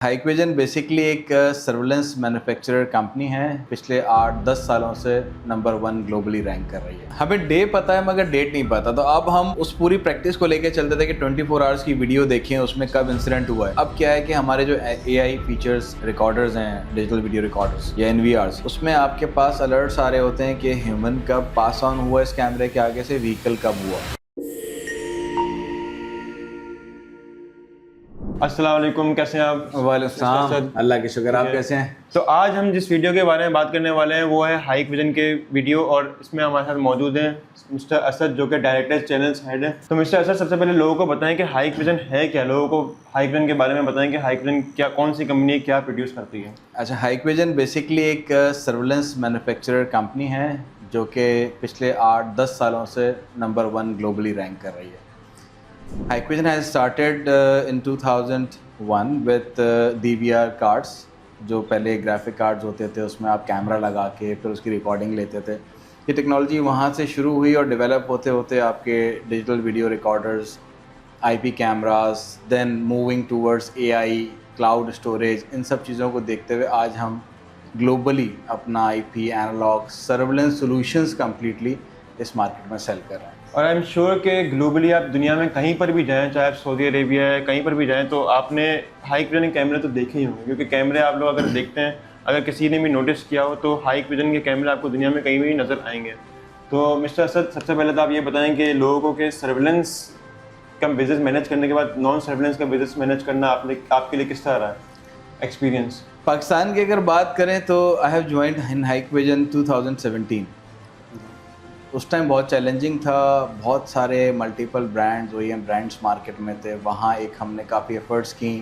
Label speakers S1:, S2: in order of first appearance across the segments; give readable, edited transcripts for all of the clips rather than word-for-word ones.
S1: Hikvision basically एक surveillance manufacturer company है। पिछले 8-10 सालों से नंबर 1 ग्लोबली रैंक कर रही है। हमें डे पता है मगर डेट नहीं पता, तो अब हम उस पूरी प्रैक्टिस को लेके चलते थे कि 24 आवर्स की वीडियो देखें उसमें कब इंसिडेंट हुआ है। अब क्या है कि हमारे जो AI फीचर्स रिकॉर्डर्स हैं, डिजिटल वीडियो रिकॉर्डर्स या NVRs, उसमें आपके पास अलर्ट्स आ रहे होते हैं कि ह्यूमन कब पास ऑन हुआ इस कैमरे के आगे से, व्हीकल कब हुआ।
S2: अस्सलाम वालेकुम, कैसे हैं आप?
S1: वालेकुम, अल्लाह के शुक्र। आप कैसे हैं?
S2: तो आज हम जिस वीडियो के बारे में बात करने वाले हैं वो है Hikvision के वीडियो, और इसमें हमारे साथ मौजूद हैं मिस्टर असद जो कि डायरेक्टर चैनल्स हेड है। तो मिस्टर असद, सबसे पहले लोगों को बताएं कि Hikvision है क्या, लोगों को Hikvision के बारे में बताएं कि Hikvision क्या, कौन सी कंपनी है, क्या प्रोड्यूस करती है।
S1: अच्छा, Hikvision बेसिकली एक सर्विलेंस मैन्युफैक्चरर कंपनी है जो कि पिछले 8-10 सालों से नंबर 1 ग्लोबली रैंक कर रही है। Hikvision has started in 2001 with DVR cards, जो पहले ग्राफिक कार्ड्स होते थे उसमें आप कैमरा लगा के फिर उसकी रिकॉर्डिंग लेते थे। ये टेक्नोलॉजी वहाँ से शुरू हुई और डेवलप होते होते आपके digital video recorders, IP cameras, then moving towards AI, cloud storage, इन सब चीज़ों को देखते हुए आज हम ग्लोबली अपना IP analog surveillance solutions completely इस मार्केट में सेल कर रहे हैं।
S2: और आई एम श्योर कि ग्लोबली आप दुनिया में कहीं पर भी जाएं, चाहे आप सऊदी अरेबिया है, कहीं पर भी जाएं, तो आपने Hikvision के कैमरे तो देखे ही होंगे, क्योंकि कैमरे आप लोग अगर देखते हैं, अगर किसी ने भी नोटिस किया हो तो Hikvision के कैमरे आपको दुनिया में कहीं भी नज़र आएंगे। तो मिस्टर असद, सबसे पहले तो आप ये बताएं कि लोगों के सर्विलेंस का बिजनेस मैनेज करने के बाद नॉन सर्विलेंस का बिजनेस मैनेज करना आपके लिए किस तरह रहा है एक्सपीरियंस?
S1: पाकिस्तान की अगर बात करें तो I have joined in Hikvision 2017। उस टाइम बहुत चैलेंजिंग था, बहुत सारे multiple brands, OEM brands market में थे। वहाँ एक हमने काफ़ी एफर्ट्स की,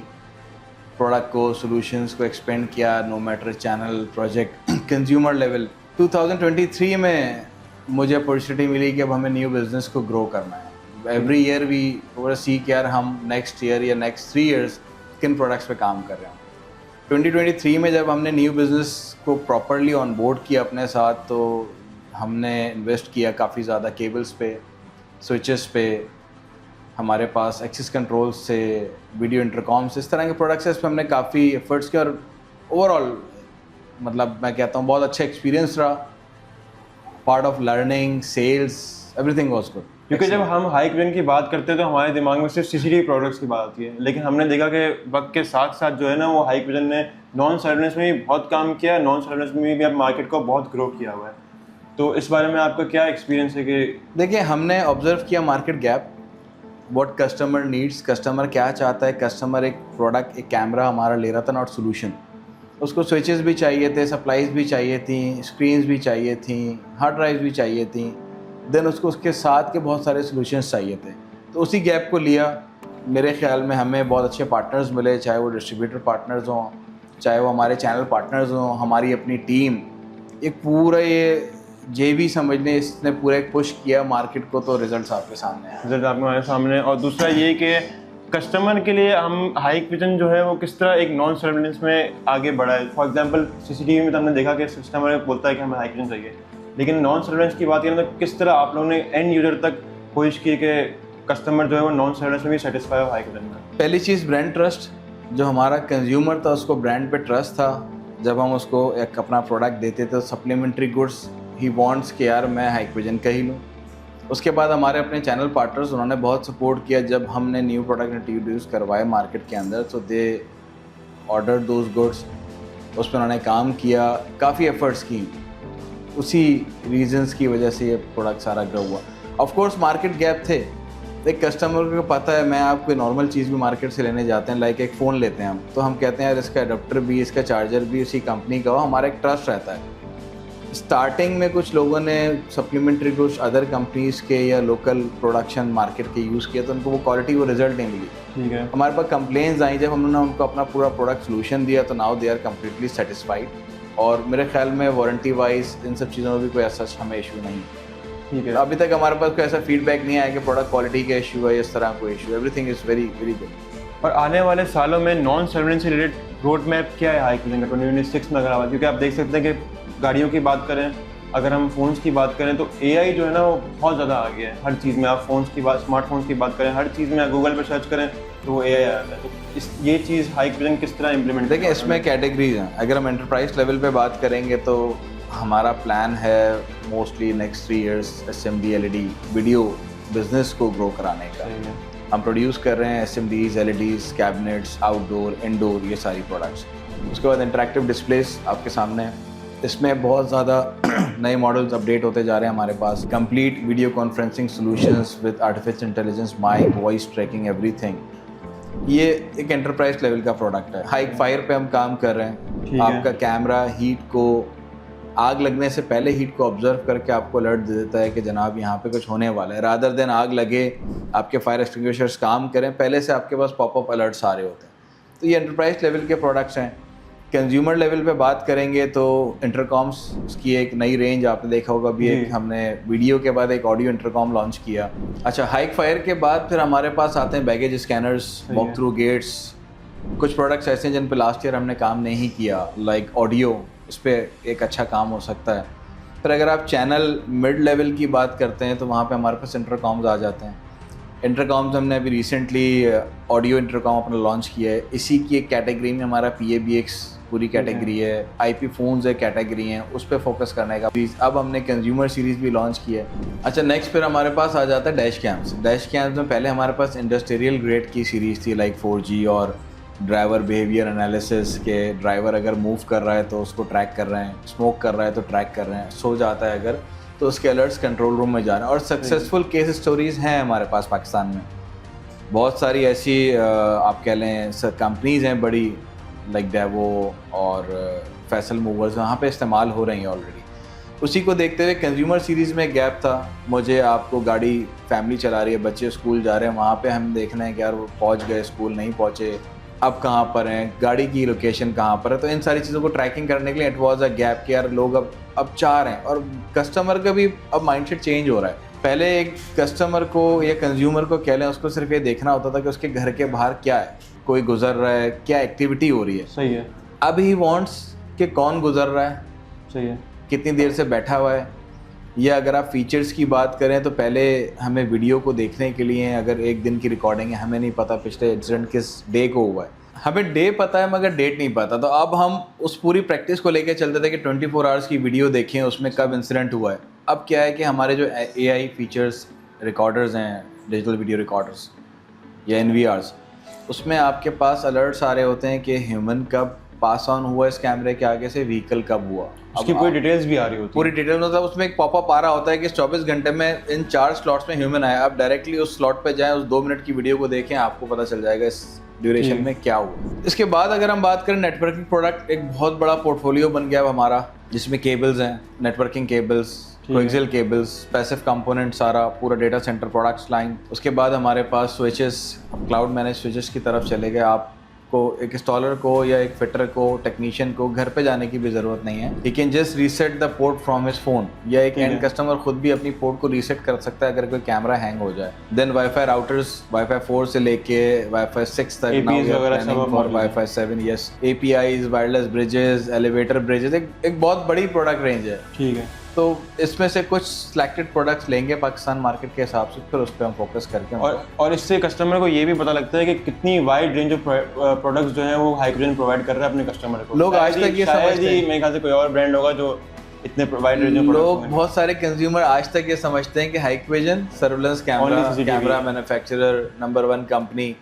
S1: प्रोडक्ट को, सॉल्यूशंस को एक्सपेंड किया, no matter channel, project, consumer level. 2023 में मुझे अपॉर्चुनिटी मिली कि अब हमें न्यू बिज़नेस को ग्रो करना है। एवरी ईयर वी ओवर सी कि यार हम नेक्स्ट ईयर या नेक्स्ट 3 ईयर्स किन प्रोडक्ट्स पे काम कर रहे हैं। 2023 में जब हमने न्यू बिज़नेस को प्रॉपरली ऑन बोर्ड किया अपने साथ, तो हमने इन्वेस्ट किया काफ़ी ज़्यादा केबल्स पे, स्विचेस पे, हमारे पास एक्सेस कंट्रोल से, वीडियो इंटरकॉम से, इस तरह के प्रोडक्ट्स है, इस पर हमने काफ़ी एफर्ट्स किया और ओवरऑल मतलब मैं कहता हूँ बहुत अच्छा एक्सपीरियंस रहा। Part of learning, sales, everything was good.
S2: क्योंकि जब हम Hikvision की बात करते हैं तो हमारे दिमाग में सिर्फ CCTV प्रोडक्ट्स की बात आती है, लेकिन हमने देखा कि वक्त के साथ साथ जो है ना, वो Hikvision ने नॉन सर्विलेंस में भी बहुत काम किया है, नॉन सर्विलेंस में भी अब मार्केट को बहुत ग्रो किया हुआ है। तो इस बारे में आपका क्या एक्सपीरियंस है? कि
S1: देखिए, हमने ऑब्जर्व किया market gap, what customer needs, customer क्या चाहता है। कस्टमर एक प्रोडक्ट, एक कैमरा हमारा ले रहा था, नॉट सोल्यूशन। उसको स्विचेस भी चाहिए थे, सप्लाईज भी चाहिए थी, स्क्रीन्स भी चाहिए थी, हार्ड ड्राइव भी चाहिए थी, देन उसको उसके साथ के बहुत सारे सोल्यूशंस चाहिए थे। तो उसी गैप को लिया। मेरे ख्याल में हमें बहुत अच्छे पार्टनर्स मिले, चाहे वो डिस्ट्रीब्यूटर पार्टनर्स हों, चाहे वो हमारे चैनल पार्टनर्स हों, हमारी अपनी टीम, एक पूरा ये JV समझ लें, इसने पूरा एक पुश किया मार्केट को, तो रिजल्ट्स आपके सामने हैं।
S2: रिजल्ट आपके हमारे सामने। और दूसरा ये कि कस्टमर के लिए हम Hikvision जो है वो किस तरह एक नॉन सर्विलेंस में आगे बढ़ा है। फॉर एग्जांपल CCTV में तो हमने देखा कि कस्टमर बोलता है कि हमें Hikvision चाहिए, लेकिन नॉन सर्विलेंस की बात करें तो किस तरह आप लोगों ने एंड यूजर तक कोशिश की कि कस्टमर जो है वो नॉन सर्विलेंस में भी सेटिस्फाई हो Hikvision में?
S1: पहली चीज़ ब्रांड ट्रस्ट। जो हमारा कंज्यूमर था उसको ब्रांड पे ट्रस्ट था। जब हम उसको एक अपना प्रोडक्ट देते थे, सप्लीमेंट्री गुड्स ही वांट्स कि यार मैं Hikvision का ही लूँ। उसके बाद हमारे अपने चैनल पार्टनर्स, उन्होंने बहुत सपोर्ट किया। जब हमने न्यू प्रोडक्ट इंट्रोड्यूस करवाए मार्केट के अंदर, तो दे ऑर्डर दोज गुड्स, उस पर उन्होंने काम किया, काफ़ी एफर्ट्स की। उसी रीजंस की वजह से ये प्रोडक्ट सारा ग्रो हुआ। ऑफ कोर्स मार्केट गैप थे। एक कस्टमर को पता है, मैं आपको नॉर्मल चीज़ भी मार्केट से लेने जाते हैं, लाइक एक फ़ोन लेते हैं हम, तो हम कहते हैं यार इसका अडोप्टर भी, इसका चार्जर भी उसी कंपनी का हो, हमारा एक ट्रस्ट रहता है। स्टार्टिंग में कुछ लोगों ने सप्लीमेंट्री कुछ अदर कंपनीज़ के या लोकल प्रोडक्शन मार्केट के यूज़ किया, तो उनको वो क्वालिटी, वो रिजल्ट नहीं मिली।
S2: ठीक है।
S1: हमारे पास कंप्लेंट्स आई, जब हमने उनको अपना पूरा प्रोडक्ट सोल्यूशन दिया, तो now they are completely satisfied. और मेरे ख्याल में वारंटी वाइज इन सब चीज़ों में भी कोई ऐसा हमें इशू नहीं।
S2: ठीक है।
S1: अभी तक हमारे पास कोई ऐसा फीडबैक नहीं आया कि प्रोडक्ट क्वालिटी का इशू है, इस तरह कोई issue. Everything is very very good.
S2: और आने वाले सालों में नॉन सर्विलेंस से रिलेटेड रोड मैप क्या है Hikvision का 2026 में? अगर क्योंकि आप देख सकते हैं कि गाड़ियों की बात करें अगर हम फ़ोन्स की बात करें तो एआई जो है ना वो बहुत ज़्यादा आ गया है हर चीज़ में। आप फ़ोन्स की बात, स्मार्टफोन्स की बात करें, हर चीज़ में आप गूगल पे सर्च करें तो वो एआई आ जाता है। तो ये चीज़ हाइकविजन किस तरह इम्प्लीमेंट?
S1: देखिए, इसमें कैटेगरीज हैं। अगर हम एंटरप्राइज लेवल पे बात करेंगे तो हमारा प्लान है mostly next 3 years SMD LED video business को ग्रो कराने का। हम प्रोड्यूस कर रहे हैं SMDs, LEDs, cabinets, outdoor, indoor, ये सारी प्रोडक्ट्स। उसके बाद इंटरैक्टिव डिस्प्लेस आपके सामने है। इसमें बहुत ज़्यादा नए मॉडल्स अपडेट होते जा रहे हैं हमारे पास। Complete video conferencing solutions with artificial intelligence, mike, voice tracking, everything. ये एक एंटरप्राइज लेवल का प्रोडक्ट है। हाइक फायर पे हम काम कर रहे हैं। आपका कैमरा हीट को, आग लगने से पहले हीट को ऑब्जर्व करके आपको अलर्ट दे देता है कि जनाब यहाँ पे कुछ होने वाला है। रादर देन आग लगे, आपके फायर एक्सटिंग्विशर्स काम करें, पहले से आपके पास पॉपअप अलर्ट्स आ रहे होते हैं। तो ये एंटरप्राइज लेवल के प्रोडक्ट्स हैं। कंज्यूमर लेवल पे बात करेंगे तो इंटरकॉम्स की एक नई रेंज आपने देखा होगा भी, एक हमने वीडियो के बाद एक ऑडियो इंटरकॉम लॉन्च किया। अच्छा, हाइक फायर के बाद फिर हमारे पास आते हैं baggage scanners, walk through gates. कुछ प्रोडक्ट्स ऐसे हैं जिन पे लास्ट ईयर हमने काम नहीं किया, लाइक ऑडियो, उस पर एक अच्छा काम हो सकता है। फिर अगर आप चैनल मिड लेवल की बात करते हैं तो वहाँ पे हमारे पास इंटरकॉम्स आ जाते हैं। इंटरकॉम्स हमने अभी रिसेंटली ऑडियो इंटरकॉम अपना लॉन्च किया है। इसी की एक कैटेगरी में हमारा PABX पूरी कैटेगरी है, IP फ़ोन्स एक कैटेगरी है, उस पर फोकस करने का। अब हमने कंज्यूमर सीरीज़ भी लॉन्च की है। अच्छा, नेक्स्ट फिर हमारे पास आ जाता है डैश कैम्स। डैश कैम्स में पहले हमारे पास इंडस्ट्रियल ग्रेड की सीरीज़ थी, लाइक 4G और ड्राइवर बिहेवियर एनालिसिस के। ड्राइवर अगर मूव कर रहा है तो उसको ट्रैक कर रहे हैं, स्मोक कर रहा है तो ट्रैक कर रहे हैं, सो जाता है अगर तो उसके अलर्ट्स कंट्रोल रूम में जा रहे हैं। और सक्सेसफुल केस स्टोरीज़ हैं हमारे पास पाकिस्तान में। बहुत सारी ऐसी आप कह लें कंपनीज़ हैं बड़ी, लाइक डेवो और फैसल मूवर्स, वहाँ पे इस्तेमाल हो रही हैं ऑलरेडी। उसी को देखते हुए कंज्यूमर सीरीज़ में गैप था। मुझे आपको गाड़ी फैमिली चला रही है, बच्चे स्कूल जा रहे हैं, वहाँ पे हम देखना है कि यार वो पहुँच गए स्कूल, नहीं पहुँचे, अब कहाँ पर हैं, गाड़ी की लोकेशन कहाँ पर है। तो इन सारी चीज़ों को ट्रैकिंग करने के लिए इट वाज अ गैप कि यार लोग अब चाह रहे हैं। और कस्टमर का भी अब माइंडसेट चेंज हो रहा है। पहले एक कस्टमर को या कंज्यूमर को कह लें, उसको सिर्फ ये देखना होता था कि उसके घर के बाहर क्या है, कोई गुजर रहा है, क्या एक्टिविटी हो रही है।
S2: सही है।
S1: अब ही वांट्स कि कौन गुजर रहा है,
S2: सही है,
S1: कितनी देर से बैठा हुआ है। या अगर आप फीचर्स की बात करें तो पहले हमें वीडियो को देखने के लिए अगर एक दिन की रिकॉर्डिंग है, हमें नहीं पता पिछले इंसिडेंट किस डे को हुआ है। हमें डे पता है मगर डेट नहीं पता। तो अब हम उस पूरी प्रैक्टिस को लेकर चलते थे कि 24 आवर्स की वीडियो देखें, उसमें कब इंसिडेंट हुआ है। अब क्या है कि हमारे जो AI फीचर्स रिकॉर्डर्स हैं, डिजिटल वीडियो रिकॉर्डर्स या NVRs, उसमें आपके पास अलर्ट्स आ रहे होते हैं कि ह्यूमन कब पास ऑन हुआ इस कैमरे के आगे से, व्हीकल कब हुआ,
S2: उसकी पूरी डिटेल्स भी आ रही होती है।
S1: पूरी डिटेल मतलब उसमें एक पॉपअप आ रहा होता है कि 24 घंटे में इन 4 स्लॉट्स में ह्यूमन आया। आप डायरेक्टली उस स्लॉट पे जाएं, उस 2 मिनट की वीडियो को देखें, आपको पता चल जाएगा इस ड्यूरेशन में क्या हुआ। इसके बाद अगर हम बात करें नेटवर्किंग प्रोडक्ट, एक बहुत बड़ा पोर्टफोलियो बन गया हमारा, जिसमें केबल्स हैं, networking cables, coaxial cables, passive component, सारा पूरा डेटा सेंटर प्रोडक्ट्स लाइन। उसके बाद हमारे पास स्विचेस, क्लाउड मैनेज स्विचेस की तरफ चले गए। आपको एक इंस्टॉलर को या एक फिटर को, टेक्नीशियन को घर पे जाने की भी ज़रूरत नहीं है। He can just reset the port from his phone, या एक एंड कस्टमर खुद भी अपनी पोर्ट को रीसेट कर सकता है अगर कोई कैमरा हैंग हो जाए। देन वाईफाई राउटर्स, वाईफाई 4 से लेके वाईफाई 6 तक, wifi 7, yes, APIs, wireless bridges, elevator bridges, एक बहुत बड़ी प्रोडक्ट रेंज है।
S2: ठीक है।
S1: तो इसमें से कुछ सिलेक्टेड प्रोडक्ट्स लेंगे पाकिस्तान मार्केट के हिसाब से, फिर उस पर हम फोकस करके
S2: और इससे कस्टमर को ये भी पता लगता है कि कितनी वाइड रेंज ऑफ प्रोडक्ट्स जो हैं वो हाइकविजन प्रोवाइड कर रहा है अपने कस्टमर को।
S1: लोग आज तक ये समझते हैं,
S2: मेरे ख्याल से कोई और ब्रांड होगा जो इतने वाइड रेंज ऑफ
S1: लोग, बहुत सारे कंज्यूमर आज तक ये समझते हैं कि Hikvision surveillance camera manufacturer number 1 company,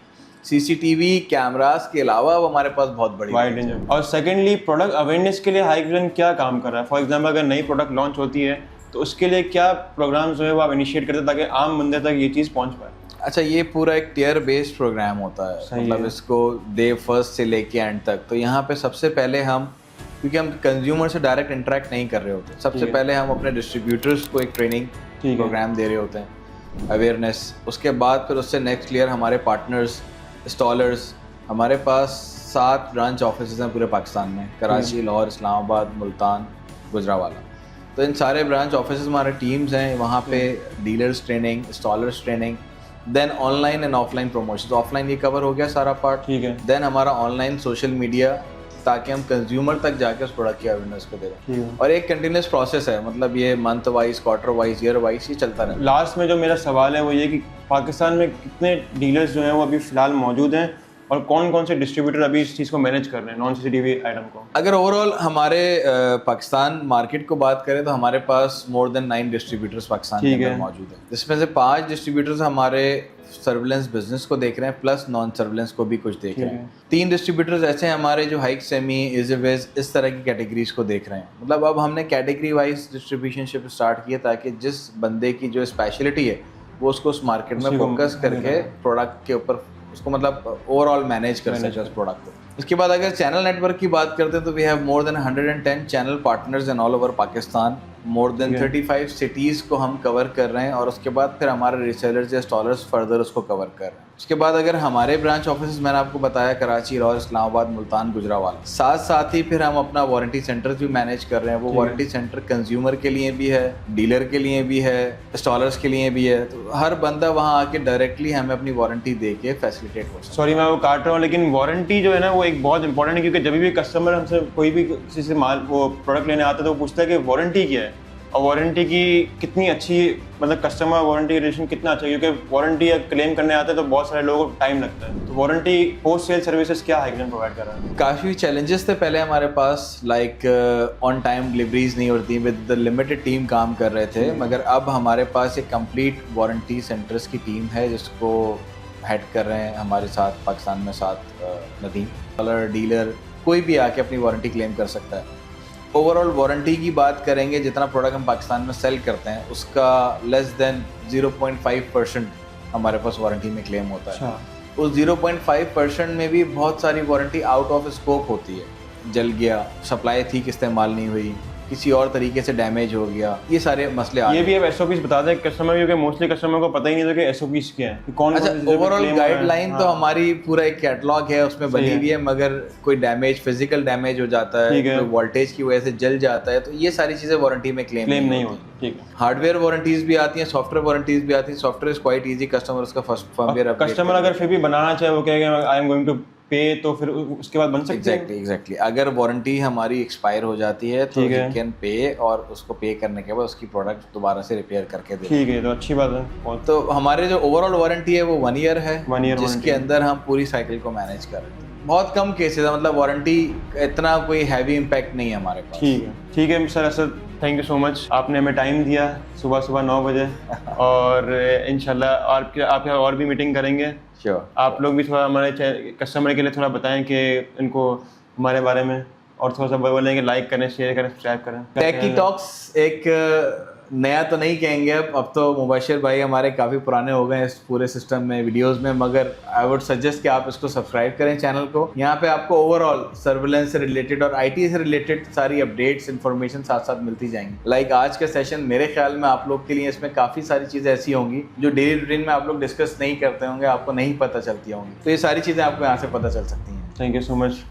S1: CCTV cameras के अलावा अब हमारे पास बहुत बड़ी
S2: वाइड रेंज है। और सेकेंडली, प्रोडक्ट अवेयरनेस के लिए हाइकविजन क्या काम कर रहा है? फॉर एग्जांपल, अगर नई प्रोडक्ट लॉन्च होती है तो उसके लिए क्या प्रोग्राम्स जो है वो आप इनिशिएट करते हैं ताकि आम बंदे तक ये चीज़ पहुंच पाए?
S1: अच्छा, ये पूरा एक टियर बेस्ड प्रोग्राम होता है, मतलब इसको डे फर्स्ट से लेके एंड तक। तो यहाँ पे सबसे पहले हम, क्योंकि हम कंज्यूमर से डायरेक्ट इंटरेक्ट नहीं कर रहे होते, सबसे पहले हम अपने डिस्ट्रीब्यूटर्स को एक ट्रेनिंग प्रोग्राम दे रहे होते हैं, अवेयरनेस। उसके बाद फिर उससे नेक्स्ट ईयर हमारे पार्टनर्स, इंस्टॉलर्स, हमारे पास 7 ब्रांच ऑफिस हैं पूरे पाकिस्तान में, कराची, लाहौर, इस्लामाबाद, मुल्तान, गुजरावाला। तो इन सारे ब्रांच ऑफिस हमारे टीम्स हैं, वहाँ पे dealers training, installers training, then online and offline promotion. Offline ये कवर हो गया सारा पार्ट,
S2: ठीक है।
S1: देन हमारा ऑनलाइन सोशल मीडिया ताकि हम कंज्यूमर तक जाके उस प्रोडक्ट की अवेयरनेस को दे रहे हैं।
S2: ठीक
S1: और एक कंटिन्यूस प्रोसेस है, मतलब ये month wise, quarter wise, year wise ये चलता रहता है।
S2: लास्ट में जो मेरा सवाल है वो ये कि पाकिस्तान में कितने डीलर्स जो हैं वो अभी फ़िलहाल मौजूद हैं और कौन कौन से डिस्ट्रीब्यूटर अभी इस चीज़ को मैनेज कर रहे हैं, नॉन सीसीटीवी आइटम को?
S1: अगर ओवरऑल हमारे पाकिस्तान मार्केट को बात करें तो हमारे पास मोर देन 9 डिस्ट्रीब्यूटर्स पाकिस्तान के अंदर मौजूद हैं, जिसमें से 5 डिस्ट्रीब्यूटर्स हमारे सर्विलेंस बिजनेस को देख रहे हैं, प्लस नॉन सर्विलेंस को भी कुछ देख रहे हैं। 3 डिस्ट्रीब्यूटर्स ऐसे हैं हमारे जो हाइक, सेमी, इजीवेज इस तरह की कैटेगरीज को देख रहे हैं। मतलब अब हमने कैटेगरी वाइज डिस्ट्रीब्यूशनशिप स्टार्ट की है ताकि जिस बंदे की जो स्पेशलिटी है वो उसको उस मार्केट में फोकस करके प्रोडक्ट के ऊपर उसको मतलब ओवरऑल मैनेज कर सके उस प्रोडक्ट को। इसके बाद अगर चैनल नेटवर्क की बात करते हैं तो we have more than 110 channel partners in all over Pakistan. More than 35 cities को हम कवर कर रहे हैं और उसके बाद फिर हमारे रिसेलर्स या स्टॉलर्स फर्दर उसको कवर कर रहे हैं। उसके बाद अगर हमारे ब्रांच ऑफिस मैंने आपको बताया कराची, लाहौर, इस्लामाबाद, मुल्तान, गुजरावाल, साथ ही फिर हम अपना वारंटी सेंटर भी मैनेज कर रहे हैं। वो वारंटी सेंटर कंज्यूमर के लिए भी है, डीलर के लिए भी है, स्टॉलर्स के लिए भी है। तो हर बंदा वहाँ आके डायरेक्टली हमें अपनी वारंटी दे के फैसिलिटेट हो सकता है।
S2: सॉरी मैं वो काट रहा हूँ, लेकिन वारंटी जो है ना वो एक बहुत इंपॉर्टेंट है, क्योंकि जब भी कस्टमर हमसे कोई भी किसी से माल वो प्रोडक्ट लेने आता है तो वो पूछता है कि वारंटी क्या है और वारंटी की कितनी अच्छी, मतलब कस्टमर वारंटी रिलेशन कितना अच्छा है, क्योंकि वारंटी क्लेम करने आते हैं तो बहुत सारे लोगों को टाइम लगता है। तो वारंटी पोस्ट सेल सर्विसेज क्या हाइकविजन प्रोवाइड कर रहा है?
S1: काफ़ी चैलेंजेस थे पहले हमारे पास, लाइक ऑन टाइम डिलीवरीज नहीं होती, विद द लिमिटेड टीम काम कर रहे थे। मगर अब हमारे पास एक कंप्लीट वारंटी सेंटर्स की टीम है जिसको हेड कर रहे हैं हमारे साथ पाकिस्तान में 7 नदीम। डीलर कोई भी आके अपनी वारंटी क्लेम कर सकता है। ओवरऑल वारंटी की बात करेंगे, जितना प्रोडक्ट हम पाकिस्तान में सेल करते हैं उसका लेस देन 0.5% हमारे पास वारंटी में क्लेम होता है। उस 0.5% में भी बहुत सारी वारंटी आउट ऑफ स्कोप होती है। जल गया, सप्लाई ठीक इस्तेमाल नहीं हुई, किसी और तरीके से डैमेज हो गया, ये सारे मसले आ
S2: ये भी अब एसओपीज बता दें कस्टमर, क्योंकि मोस्टली कस्टमर को पता ही नहीं था कि एसओपीज क्या है, कौन।
S1: अच्छा, ओवरऑल गाइडलाइन तो हमारी पूरा एक कैटलॉग है उसमें बनी हुई है, मगर कोई डैमेज, फिजिकल डैमेज हो जाता है, कोई वोल्टेज की वजह से जल जाता है, तो ये सारी चीजें वारंटी में क्लेम नहीं होती।
S2: ठीक है।
S1: हार्डवेयर वारंटीज भी आती हैं, सॉफ्टवेयर वारंटीज भी आती हैं। Software is quite easy, customer उसका फर्स्ट फर्मवेयर अपडेट।
S2: कस्टमर अगर फिर भी बनाना चाहे, वो कहेगा आई एम गोइंग टू पे, तो फिर उसके बाद बन सकते हैं।
S1: एग्जैक्टली अगर वारंटी हमारी एक्सपायर हो जाती है तो यू कैन पे, और उसको पे करने के बाद उसकी प्रोडक्ट दोबारा से रिपेयर करके दे।
S2: ठीक है, तो अच्छी बात है।
S1: तो हमारे जो ओवरऑल वारंटी है वो 1 ईयर है,
S2: 1 ईयर
S1: जिसके अंदर हम पूरी साइकिल को मैनेज कर रहे हैं। बहुत कम केसेस है, मतलब वारंटी इतना कोई हैवी इम्पैक्ट नहीं है हमारे पास।
S2: ठीक है sir, Asad thank you so much, आपने हमें टाइम दिया सुबह 9 बजे और इंशाल्लाह आप और भी मीटिंग करेंगे।
S1: श्योर। आप
S2: लोग भी थोड़ा हमारे कस्टमर के लिए थोड़ा बताएं कि इनको हमारे बारे में, और थोड़ा सा बोलें कि लाइक करें, शेयर करें, सब्सक्राइब करें।
S1: टेकी टॉक्स एक नया तो नहीं कहेंगे, अब तो मुबशिर भाई हमारे काफ़ी पुराने हो गए इस पूरे सिस्टम में, वीडियोस में, मगर आई वुड सजेस्ट कि आप इसको सब्सक्राइब करें चैनल को। यहाँ पे आपको ओवरऑल सर्विलेंस से रिलेटेड और आईटी से रिलेटेड सारी अपडेट्स, इन्फॉर्मेशन साथ साथ मिलती जाएंगी। लाइक आज का सेशन मेरे ख्याल में आप लोग के लिए इसमें काफ़ी सारी चीज़ें ऐसी होंगी जो डेली रूटीन में आप लोग डिस्कस नहीं करते होंगे, आपको नहीं पता चलती होंगी, तो ये सारी चीज़ें आपको यहाँ से पता चल सकती हैं।
S2: Thank you so much.